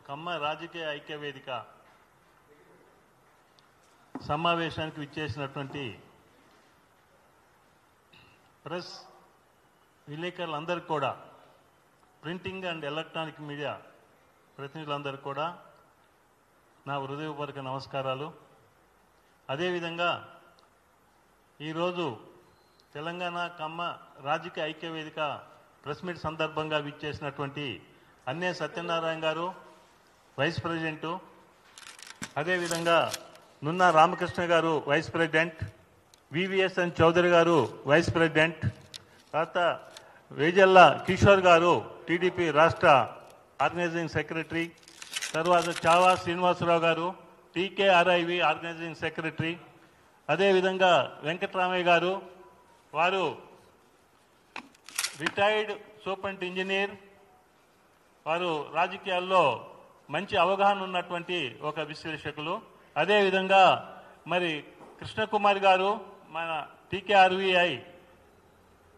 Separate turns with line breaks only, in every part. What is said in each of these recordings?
కమ్మ రాజకీయ ఐక్య వేదిక సమావేశానికి విచ్చేసినటువంటి ప్రెస్ విలేకరులందరికీ కూడా, ప్రింటింగ్ అండ్ ఎలక్ట్రానిక్ మీడియా ప్రతినిధులందరికీ కూడా నా హృదయపూర్వక నమస్కారాలు. అదేవిధంగా ఈరోజు తెలంగాణ కమ్మ రాజకీయ ఐక్య వేదిక ప్రెస్ మీట్ సందర్భంగా విచ్చేసినటువంటి అన్నే సత్యనారాయణ గారు వైస్ ప్రెసిడెంటు, అదేవిధంగా నున్నా రామకృష్ణ గారు వైస్ ప్రెసిడెంట్, వివిఎస్ఎన్ చౌదరి గారు వైస్ ప్రెసిడెంట్, తర్వాత వేజల్ల కిషోర్ గారు టీడీపీ రాష్ట్ర ఆర్గనైజింగ్ సెక్రటరీ, తర్వాత చావా శ్రీనివాసరావు గారు టీకేఆర్ఐవి ఆర్గనైజింగ్ సెక్రటరీ, అదేవిధంగా వెంకటరామయ్య గారు, వారు రిటైర్డ్ సూపరింట్ ఇంజనీర్, వారు రాజకీయాల్లో మంచి అవగాహన ఉన్నటువంటి ఒక విశ్లేషకులు. అదేవిధంగా మరి కృష్ణకుమారి గారు మన టీకేఆర్విఐ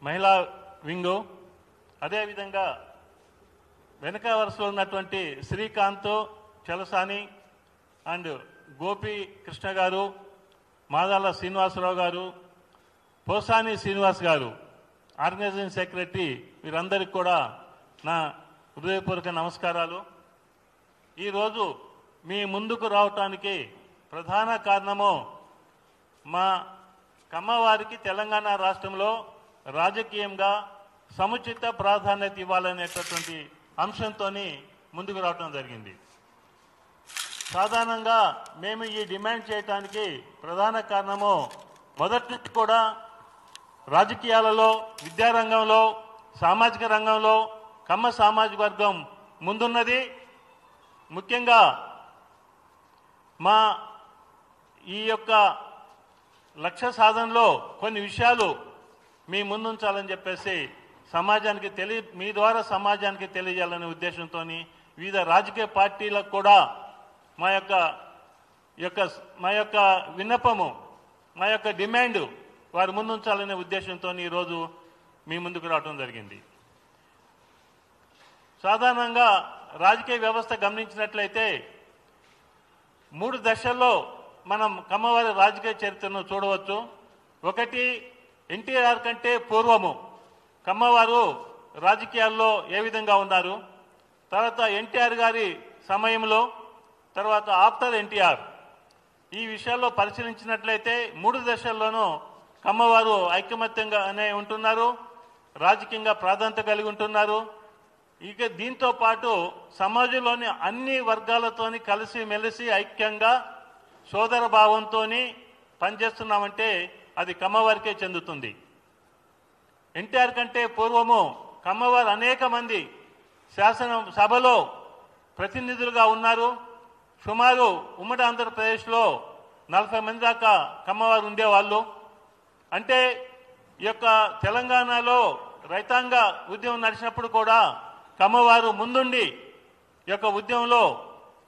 మహిళా వింగు, అదేవిధంగా వెనక వరుసలో ఉన్నటువంటి శ్రీకాంత్ చలసాని అండ్ గోపి కృష్ణ గారు, మాదాల శ్రీనివాసరావు గారు, పోసాని శ్రీనివాస్ గారు ఆర్గనైజింగ్ సెక్రటరీ, వీరందరికీ కూడా నా హృదయపూర్వక నమస్కారాలు. ఈరోజు మీ ముందుకు రావటానికి ప్రధాన కారణము మా కమ్మవారికి తెలంగాణ రాష్ట్రంలో రాజకీయంగా సముచిత ప్రాధాన్యత ఇవ్వాలనేటటువంటి అంశంతో ముందుకు రావటం జరిగింది. సాధారణంగా మేము ఈ డిమాండ్ చేయడానికి ప్రధాన కారణము మొదటి నుంచి కూడా రాజకీయాలలో, విద్యారంగంలో, సామాజిక రంగంలో కమ్మ సామాజిక వర్గం ముందున్నది. ముఖ్యంగా మా ఈ యొక్క లక్ష్య సాధనలో కొన్ని విషయాలు మీ ముందుంచాలని చెప్పేసి సమాజానికి మీ ద్వారా సమాజానికి తెలియజేయాలనే ఉద్దేశంతో వివిధ రాజకీయ పార్టీలకు కూడా మా యొక్క విన్నపము, మా యొక్క డిమాండ్ వారు ముందుంచాలనే ఉద్దేశంతో ఈరోజు మీ ముందుకు రావడం జరిగింది. సాధారణంగా రాజకీయ వ్యవస్థ గమనించినట్లయితే 3 దశల్లో మనం కమ్మవారి రాజకీయ చరిత్రను చూడవచ్చు. ఒకటి, ఎన్టీఆర్ కంటే పూర్వము కమ్మవారు రాజకీయాల్లో ఏ విధంగా ఉన్నారు, తర్వాత ఎన్టీఆర్ గారి సమయంలో, తర్వాత ఆఫ్టర్ ఎన్టీఆర్. ఈ విషయాల్లో పరిశీలించినట్లయితే 3 దశల్లోనూ కమ్మవారు ఐకమత్యంగానే ఉంటున్నారు, రాజకీయంగా ప్రాధాన్యత కలిగి ఉంటున్నారు. ఇక దీంతో పాటు సమాజంలోని అన్ని వర్గాలతోని కలిసి మెలిసి ఐక్యంగా సోదర భావంతో పనిచేస్తున్నామంటే అది కమ్మవారికే చెందుతుంది. ఎన్టీఆర్ కంటే పూర్వము కమ్మవారు అనేక మంది శాసనసభలో ప్రతినిధులుగా ఉన్నారు. సుమారు ఉమ్మడి ఆంధ్రప్రదేశ్లో 40 మంది దాకా కమ్మవారు ఉండేవాళ్ళు. అంటే ఈ యొక్క తెలంగాణలో రైతాంగ ఉద్యమం నడిచినప్పుడు కూడా కమ్మవారు ముందుండి ఈ యొక్క ఉద్యమంలో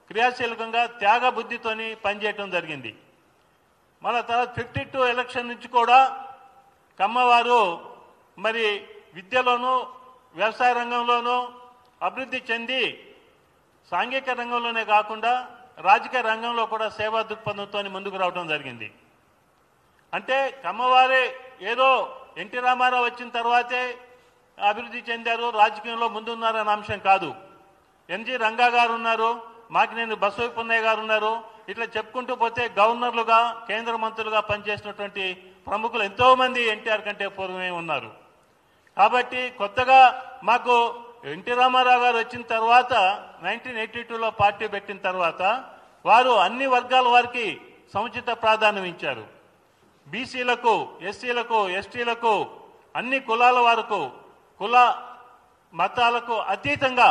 క్రియాశీలకంగా త్యాగ బుద్ధితోని పనిచేయటం జరిగింది. మన తర్వాత 52 ఎలక్షన్ నుంచి కూడా కమ్మవారు మరి విద్యలోనూ, వ్యవసాయ రంగంలోనూ అభివృద్ధి చెంది సాంఘిక రంగంలోనే కాకుండా రాజకీయ రంగంలో కూడా సేవా దృక్పథంతో ముందుకు రావడం జరిగింది. అంటే కమ్మవారే ఏదో ఎన్టీ రామారావు వచ్చిన తర్వాతే అభివృద్ధి చెందారు, రాజకీయంలో ముందున్నారన్న అంశం కాదు. ఎన్జి రంగా గారు ఉన్నారు, మాకినేని బసవపున్నయ్య గారు ఉన్నారు. ఇట్లా చెప్పుకుంటూ పోతే గవర్నర్లుగా, కేంద్ర మంత్రులుగా పనిచేసినటువంటి ప్రముఖులు ఎంతోమంది ఎన్టీఆర్ కంటే పూర్వమే ఉన్నారు. కాబట్టి కొత్తగా మాకు ఎన్టీ రామారావు గారు వచ్చిన తర్వాత 1982లో పార్టీ పెట్టిన తర్వాత వారు అన్ని వర్గాల వారికి సముచిత ప్రాధాన్యం ఇచ్చారు. బీసీలకు, ఎస్సీలకు, ఎస్టీలకు, అన్ని కులాల వారికి, కుల మతాలకు అతీతంగా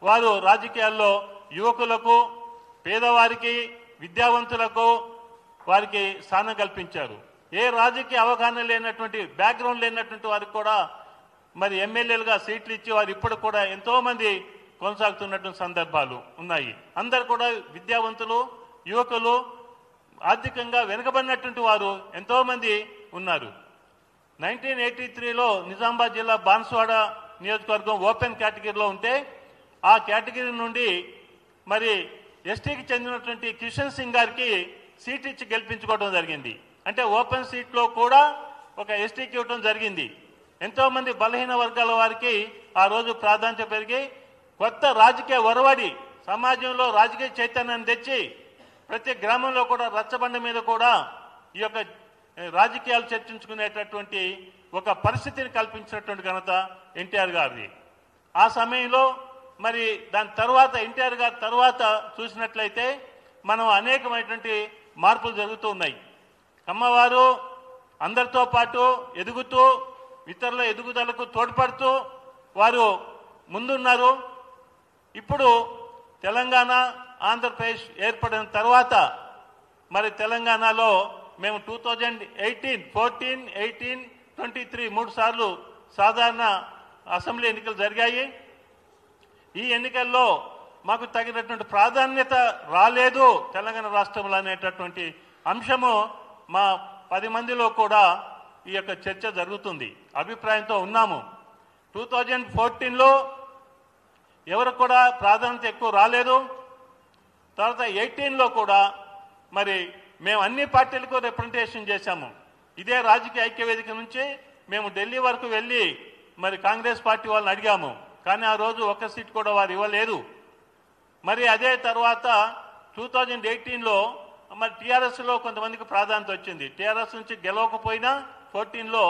వారు రాజకీయాల్లో యువకులకు, పేదవారికి, విద్యావంతులకు వారికి స్థానం కల్పించారు. ఏ రాజకీయ అవగాహన లేనటువంటి, బ్యాక్గ్రౌండ్ లేనటువంటి వారికి కూడా మరి ఎమ్మెల్యేలుగా సీట్లు ఇచ్చి వారు ఇప్పుడు కూడా ఎంతోమంది కొనసాగుతున్నటువంటి సందర్భాలు ఉన్నాయి. అందరు కూడా విద్యావంతులు, యువకులు, ఆర్థికంగా వెనుకబడినటువంటి వారు ఎంతోమంది ఉన్నారు. 1983లో నిజామాబాద్ జిల్లా బాన్స్వాడ నియోజకవర్గం ఓపెన్ కేటగిరీలో ఉంటే ఆ కేటగిరీ నుండి మరి ఎస్టీకి చెందినటువంటి కిషన్ సింగ్ గారికి సీట్ ఇచ్చి గెలిపించుకోవడం జరిగింది. అంటే ఓపెన్ సీట్లో కూడా ఒక ఎస్టీకి ఇవ్వడం జరిగింది. ఎంతోమంది బలహీన వర్గాల వారికి ఆ రోజు ప్రాధాన్యత పెరిగి కొత్త రాజకీయ ఒరవడి సమాజంలో రాజకీయ చైతన్యాన్ని తెచ్చి ప్రతి గ్రామంలో కూడా రచ్చబండ మీద కూడా ఈ యొక్క రాజకీయాలు చర్చించుకునేటటువంటి ఒక పరిస్థితిని కల్పించినటువంటి ఘనత ఎన్టీఆర్ గారిది. ఆ సమయంలో మరి దాని తర్వాత ఎన్టీఆర్ గారి తర్వాత చూసినట్లయితే మనం అనేకమైనటువంటి మార్పులు జరుగుతూ ఉన్నాయి. కమ్మవారు అందరితో పాటు ఎదుగుతూ ఇతరుల ఎదుగుదలకు తోడ్పడుతూ వారు ముందున్నారు. ఇప్పుడు తెలంగాణ ఆంధ్రప్రదేశ్ ఏర్పడిన తర్వాత మరి తెలంగాణలో మేము 2018, 14, 18, 23 3 సార్లు సాధారణ అసెంబ్లీ ఎన్నికలు జరిగాయి. ఈ ఎన్నికల్లో మాకు తగినటువంటి ప్రాధాన్యత రాలేదు తెలంగాణ రాష్ట్రంలో అనేటటువంటి అంశము మా 10 మందిలో కూడా ఈ యొక్క చర్చ జరుగుతుంది, అభిప్రాయంతో ఉన్నాము. 2014లో ఎవరికి కూడా ప్రాధాన్యత ఎక్కువ రాలేదు. తర్వాత 18లో కూడా మరి మేము అన్ని పార్టీలకు రిప్రజెంటేషన్ చేశాము. ఇదే రాజకీయ ఐక్యవేదిక నుంచి మేము ఢిల్లీ వరకు వెళ్ళి మరి కాంగ్రెస్ పార్టీ వాళ్ళని అడిగాము. కానీ ఆ రోజు ఒక్క సీట్ కూడా వారు ఇవ్వలేదు. మరి అదే తర్వాత 2018లో మరి టీఆర్ఎస్లో కొంతమందికి ప్రాధాన్యత వచ్చింది. టీఆర్ఎస్ నుంచి గెలవకపోయినా 14లో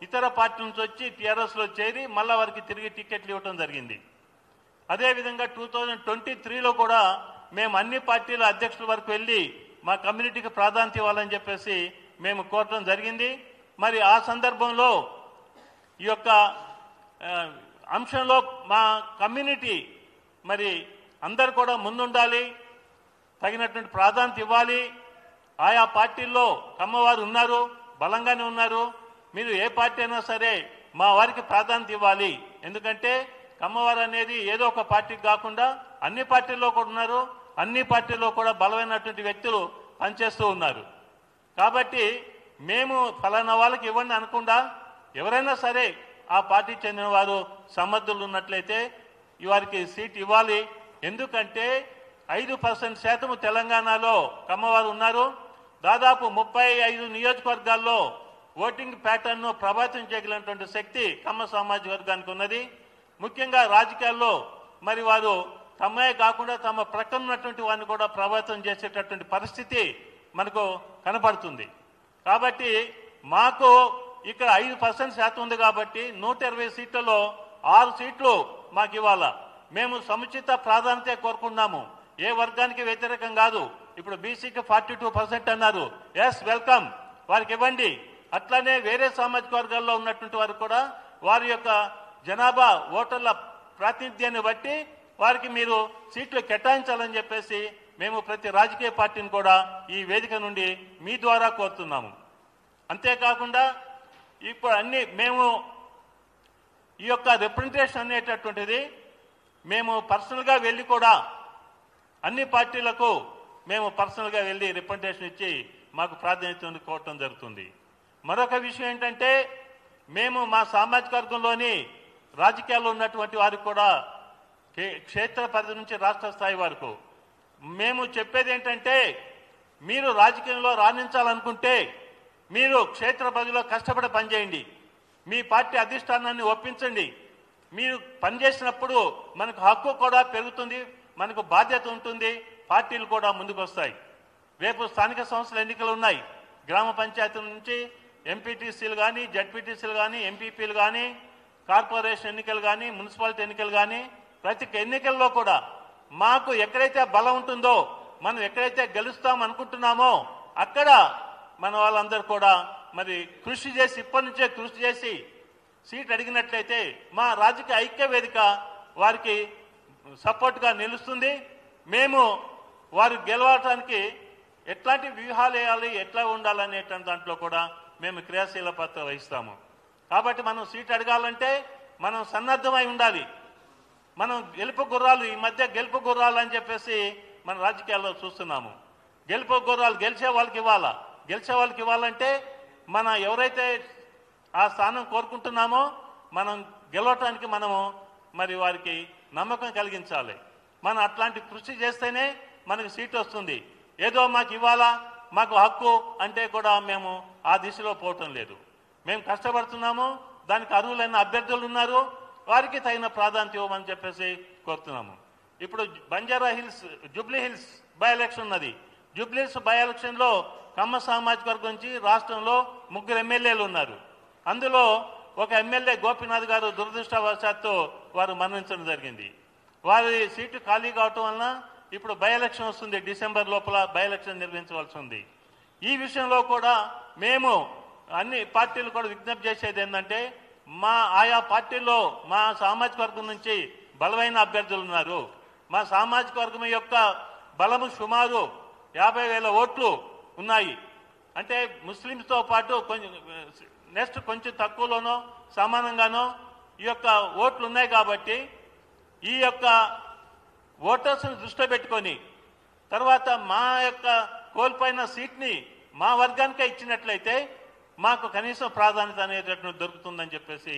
ఇతర పార్టీ నుంచి వచ్చి టీఆర్ఎస్లో చేరి మళ్ళా వారికి తిరిగి టికెట్లు ఇవ్వడం జరిగింది. అదేవిధంగా 2023లో కూడా మేము అన్ని పార్టీల అధ్యక్షుల వరకు వెళ్ళి మా కమ్యూనిటీకి ప్రాధాన్యత ఇవ్వాలని చెప్పేసి మేము కోరటం జరిగింది. మరి ఆ సందర్భంలో ఈ యొక్క అంశంలో మా కమ్యూనిటీ మరి అందరు కూడా ముందుండాలి, తగినటువంటి ప్రాధాన్యత ఇవ్వాలి. ఆయా పార్టీల్లో కమ్మవారు ఉన్నారు, బలంగానే ఉన్నారు. మీరు ఏ పార్టీ అయినా సరే మా వారికి ప్రాధాన్యత ఇవ్వాలి. ఎందుకంటే కమ్మవారు అనేది ఏదో ఒక పార్టీకి కాకుండా అన్ని పార్టీల్లో కూడా ఉన్నారు. అన్ని పార్టీల్లో కూడా బలమైనటువంటి వ్యక్తులు పనిచేస్తూ ఉన్నారు. కాబట్టి మేము ఫలానా వాళ్ళకి ఇవ్వండి అనకుండా ఎవరైనా సరే ఆ పార్టీ చెందిన వారు సమర్థులు ఉన్నట్లయితే వారికి సీట్ ఇవ్వాలి. ఎందుకంటే 5% తెలంగాణలో కమ్మవారు ఉన్నారు. దాదాపు 35 నియోజకవర్గాల్లో ఓటింగ్ ప్యాటర్న్ను ప్రభావితం చేయగలిగినటువంటి శక్తి కమ్మ సామాజిక వర్గానికి ఉన్నది. ముఖ్యంగా రాజకీయాల్లో మరి వారు తమ్మే కాకుండా తమ ప్రక్కన ఉన్నటువంటి వారిని కూడా ప్రభావితం చేసేటటువంటి పరిస్థితి మనకు కనపడుతుంది. కాబట్టి మాకు ఇక్కడ 5% ఉంది కాబట్టి 120 సీట్లలో 6 సీట్లు మాకు ఇవ్వాలా. మేము సముచిత ప్రాధాన్యత కోరుకున్నాము, ఏ వర్గానికి వ్యతిరేకం కాదు. ఇప్పుడు బీసీకి 42% అన్నారు. ఎస్, వెల్కమ్, వారికి ఇవ్వండి. అట్లానే వేరే సామాజిక వర్గాల్లో ఉన్నటువంటి వారు కూడా వారి యొక్క జనాభా ఓటర్ల ప్రాతినిధ్యాన్ని బట్టి వారికి మీరు సీట్లు కేటాయించాలని చెప్పేసి మేము ప్రతి రాజకీయ పార్టీని కూడా ఈ వేదిక నుండి మీ ద్వారా కోరుతున్నాము. అంతేకాకుండా ఇప్పుడు మేము ఈ యొక్క రిప్రజెంటేషన్ అనేటటువంటిది మేము పర్సనల్గా వెళ్ళి కూడా అన్ని పార్టీలకు మేము పర్సనల్గా వెళ్ళి రిప్రజెంటేషన్ ఇచ్చి మాకు ప్రాధాన్యత కోరటం జరుగుతుంది. మరొక విషయం ఏంటంటే మేము మా సామాజిక వర్గంలోని రాజకీయాల్లో ఉన్నటువంటి వారికి కూడా క్షేత్ర పరిధి నుంచి రాష్ట్ర స్థాయి వరకు మేము చెప్పేది ఏంటంటే మీరు రాజకీయంలో రాణించాలనుకుంటే మీరు క్షేత్ర పరిధిలో కష్టపడి పనిచేయండి. మీ పార్టీ అధిష్టానాన్ని ఒప్పించండి. మీరు పనిచేసినప్పుడు మనకు హక్కు కూడా పెరుగుతుంది, మనకు బాధ్యత ఉంటుంది, పార్టీలు కూడా ముందుకు వస్తాయి. రేపు స్థానిక సంస్థల ఎన్నికలు ఉన్నాయి. గ్రామ పంచాయతీల నుంచి ఎంపీటీసీలు కానీ, జడ్పీటీసీలు కానీ, ఎంపీపీలు కానీ, కార్పొరేషన్ ఎన్నికలు కానీ, మున్సిపాలిటీ ఎన్నికలు కానీ, ప్రతి ఎన్నికల్లో కూడా మాకు ఎక్కడైతే బలం ఉంటుందో, మనం ఎక్కడైతే గెలుస్తాం అనుకుంటున్నామో అక్కడ మన వాళ్ళందరూ కూడా మరి కృషి చేసి ఇప్పటి నుంచే కృషి చేసి సీట్ అడిగినట్లయితే మా రాజకీయ ఐక్య వేదిక వారికి సపోర్ట్గా నిలుస్తుంది. మేము వారు గెలవడానికి ఎట్లాంటి వ్యూహాలు వేయాలి, ఎట్లా ఉండాలనేటువంటి దాంట్లో కూడా మేము క్రియాశీల పాత్ర వహిస్తాము. కాబట్టి మనం సీట్ అడగాలంటే మనం సన్నద్ధమై ఉండాలి. మనం గెలుపు గుర్రాలు, ఈ మధ్య గెలుపు గుర్రాలు అని చెప్పేసి మన రాజకీయాల్లో చూస్తున్నాము. గెలుపు గుర్రాలు గెలిచే వాళ్ళకి ఇవ్వాలా. గెలిచే వాళ్ళకి ఇవ్వాలంటే మన ఎవరైతే ఆ స్థానం కోరుకుంటున్నామో మనం గెలవటానికి మనము మరి వారికి నమ్మకం కలిగించాలి. మనం అట్లాంటి కృషి చేస్తేనే మనకు సీట్ వస్తుంది. ఏదో మాకు ఇవ్వాలా, మాకు హక్కు అంటే కూడా మేము ఆ దిశలో పోవటం లేదు. మేము కష్టపడుతున్నాము, దానికి అర్హులైన అభ్యర్థులు ఉన్నారు, వారికి తగిన ప్రాధాన్యత ఇవ్వమని చెప్పేసి కోరుతున్నాము. ఇప్పుడు Banjara hills, Jubilee hills by election ఉన్నది. జూబ్లీ హిల్స్ బై ఎలక్షన్లో కమ్మ సామాజిక వర్గం నుంచి రాష్ట్రంలో 3 ఎమ్మెల్యేలు ఉన్నారు. అందులో ఒక ఎమ్మెల్యే గోపీనాథ్ గారు దురదృష్టవశాత్తు వారు మరణించడం జరిగింది. వారి సీటు ఖాళీ కావటం వలన ఇప్పుడు బై ఎలక్షన్ వస్తుంది. డిసెంబర్ లోపల బై ఎలక్షన్ నిర్వహించవలసి ఉంది. ఈ విషయంలో కూడా మేము అన్ని పార్టీలు కూడా విజ్ఞప్తి చేసేది ఏంటంటే, మా ఆయా పార్టీల్లో మా సామాజిక వర్గం నుంచి బలమైన అభ్యర్థులు ఉన్నారు. మా సామాజిక వర్గం యొక్క బలము సుమారు 50,000 ఓట్లు ఉన్నాయి. అంటే ముస్లింస్తో పాటు కొంచెం తక్కువలోనో సమానంగానో ఈ యొక్క ఓట్లు ఉన్నాయి. కాబట్టి ఈ యొక్క ఓటర్స్ని దృష్టిలో పెట్టుకొని తర్వాత మా యొక్క కోల్పోయిన సీట్ని మా వర్గానికే ఇచ్చినట్లయితే మాకు కనీసం ప్రాధాన్యత అనేటటువంటి దొరుకుతుందని చెప్పేసి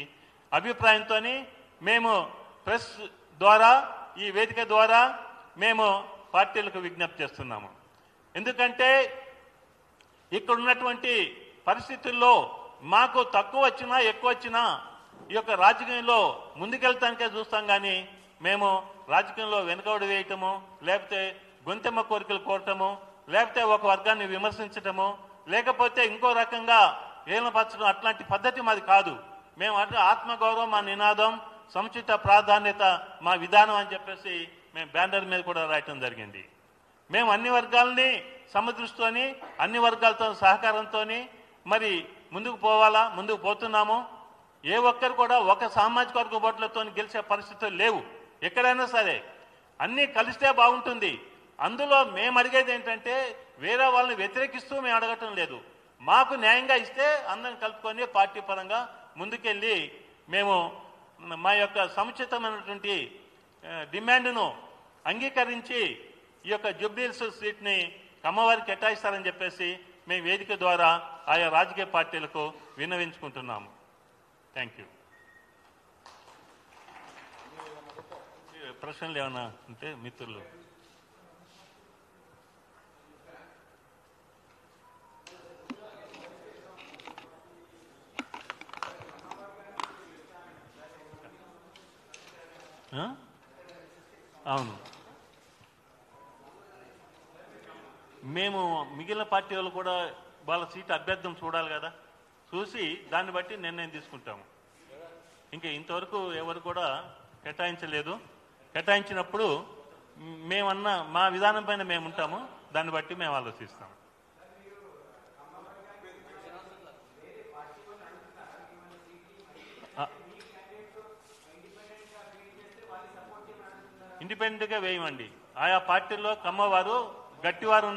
అభిప్రాయంతో మేము ప్రెస్ ద్వారా, ఈ వేదిక ద్వారా మేము పార్టీలకు విజ్ఞప్తి చేస్తున్నాము. ఎందుకంటే ఇక్కడ ఉన్నటువంటి పరిస్థితుల్లో మాకు తక్కువ వచ్చినా ఎక్కువ వచ్చినా ఈ యొక్క రాజకీయంలో ముందుకెళ్తానికే చూస్తాం. కానీ మేము రాజకీయంలో వెనుకబడి వేయటము, లేకపోతే గొంతెమ్మ కోరికలు కోరటము, లేకపోతే ఒక వర్గాన్ని విమర్శించటము, లేకపోతే ఇంకో రకంగా ఏలపరచడం, అట్లాంటి పద్ధతి మాది కాదు. మేము అంటే ఆత్మగౌరవం మా నినాదం, సముచిత ప్రాధాన్యత మా విధానం అని చెప్పేసి మేము బ్యానర్ మీద కూడా రాయటం జరిగింది. మేము అన్ని వర్గాలని సమదృష్టితోని, అన్ని వర్గాలతో సహకారంతో మరి ముందుకు పోవాలా, ముందుకు పోతున్నాము. ఏ ఒక్కరు కూడా ఒక సామాజిక వర్గ ఓట్లతో గెలిచే పరిస్థితులు లేవు. ఎక్కడైనా సరే అన్నీ కలిస్తే బాగుంటుంది. అందులో మేము అడిగేది ఏంటంటే, వేరే వాళ్ళని వ్యతిరేకిస్తూ మేము అడగటం లేదు. మాకు న్యాయంగా ఇస్తే అందరం కలుపుకొని పార్టీ పరంగా ముందుకెళ్ళి మేము మా యొక్క సముచితమైనటువంటి డిమాండ్ను అంగీకరించి ఈ యొక్క జూబ్లీ హిల్స్ సీట్ని కమ్మవారికి కేటాయిస్తారని చెప్పేసి మేము వేదిక ద్వారా ఆయా రాజకీయ పార్టీలకు విన్నవించుకుంటున్నాము. Thank you. ప్రశ్నలు ఏమన్నా ఉంటే మిత్రులు. అవును, మేము మిగిలిన పార్టీ వాళ్ళు కూడా వాళ్ళ సీటు అభ్యర్థం చూడాలి కదా, చూసి దాన్ని బట్టి నిర్ణయం తీసుకుంటాము. ఇంకా ఇంతవరకు ఎవరు కూడా కేటాయించలేదు. కేటాయించినప్పుడు మేమన్నా మా విధానం పైన మేము ఉంటాము, దాన్ని బట్టి మేము ఆలోచిస్తాము. ఇండిపెండెంట్గా వేయమండి. ఆయా పార్టీల్లో కమ్మవారు గట్టివారు ఉన్నారు.